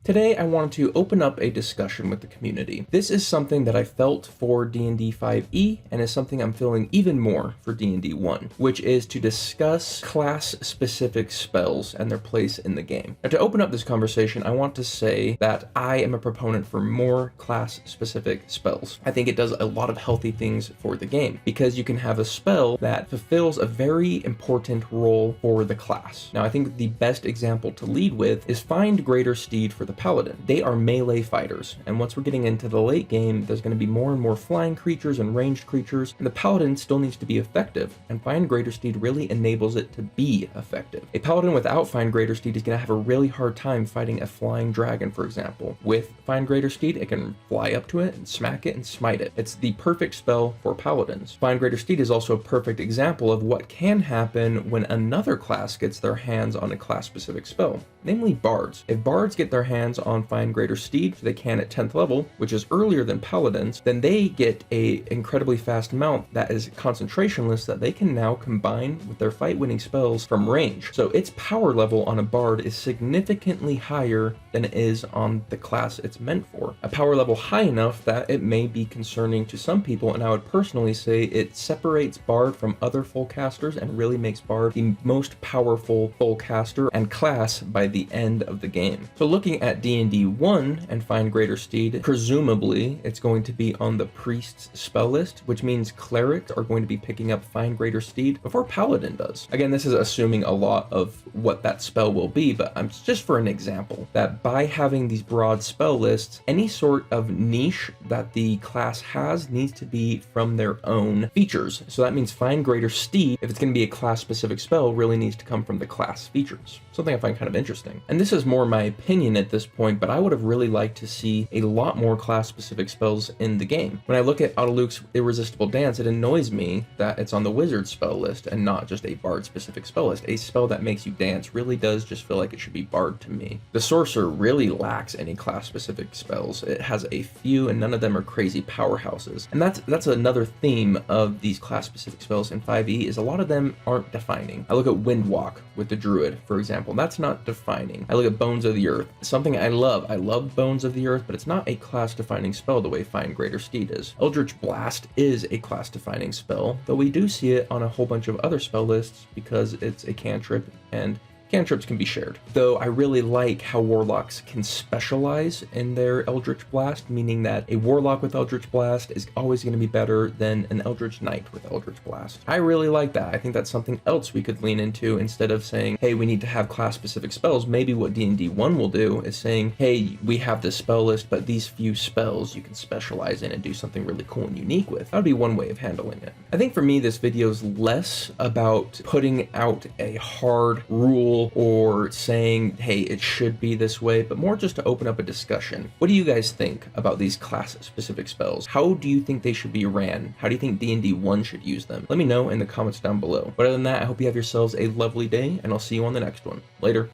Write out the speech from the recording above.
Today I wanted to open up a discussion with the community. This is something that I felt for D&D 5e and is something I'm feeling even more for D&D 1, which is to discuss class-specific spells and their place in the game. Now, to open up this conversation, I want to say that I am a proponent for more class-specific spells. I think it does a lot of healthy things for the game because you can have a spell that fulfills a very important role for the class. Now, I think the best example to lead with is Find Greater Steed for the Paladin. They are melee fighters, and once we're getting into the late game, there's going to be more and more flying creatures and ranged creatures, and the Paladin still needs to be effective, and Find Greater Steed really enables it to be effective. A Paladin without Find Greater Steed is going to have a really hard time fighting a flying dragon, for example. With Find Greater Steed, it can fly up to it and smack it and smite it. It's the perfect spell for Paladins. Find Greater Steed is also a perfect example of what can happen when another class gets their hands on a class-specific spell, namely Bards. If Bards get their hands on Find Greater Steed, they can at 10th level, which is earlier than Paladins, then they get a incredibly fast mount that is concentrationless that they can now combine with their fight-winning spells from range. So its power level on a Bard is significantly higher than it is on the class it's meant for. A power level high enough that it may be concerning to some people, and I would personally say it separates Bard from other full casters and really makes Bard the most powerful full caster and class by the end of the game. So looking at D&D 1 and Find Greater Steed, presumably it's going to be on the Priest's spell list, which means clerics are going to be picking up Find Greater Steed before Paladin does. Again, this is assuming a lot of what that spell will be, but I'm just for an example, that by having these broad spell lists, any sort of niche that the class has needs to be from their own features. So that means Find Greater Steed, if it's going to be a class-specific spell, really needs to come from the class features. Something I find kind of interesting. And this is more my opinion at this point, but I would have really liked to see a lot more class-specific spells in the game. When I look at Autoluke's Irresistible Dance, it annoys me that it's on the Wizard spell list and not just a Bard-specific spell list. A spell that makes you dance really does just feel like it should be Bard to me. The Sorcerer really lacks any class-specific spells. It has a few, and none of them are crazy powerhouses. And that's another theme of these class-specific spells in 5e, is a lot of them aren't defining. I look at Windwalk with the Druid, for example. That's not defining. I look at Bones of the Earth, something I love. I love Bones of the Earth, but it's not a class-defining spell the way Find Greater Steed is. Eldritch Blast is a class-defining spell, though we do see it on a whole bunch of other spell lists because it's a cantrip, and cantrips can be shared. Though I really like how Warlocks can specialize in their Eldritch Blast, meaning that a Warlock with Eldritch Blast is always going to be better than an Eldritch Knight with Eldritch Blast. I really like that. I think that's something else we could lean into instead of saying, hey, we need to have class-specific spells. Maybe what D&D 1 will do is saying, hey, we have this spell list, but these few spells you can specialize in and do something really cool and unique with. That would be one way of handling it. I think for me, this video is less about putting out a hard rule or saying, hey, it should be this way, but more just to open up a discussion. What do you guys think about these class-specific spells? How do you think they should be ran? How do you think D&D 1 should use them? Let me know in the comments down below. But other than that, I hope you have yourselves a lovely day, and I'll see you on the next one. Later.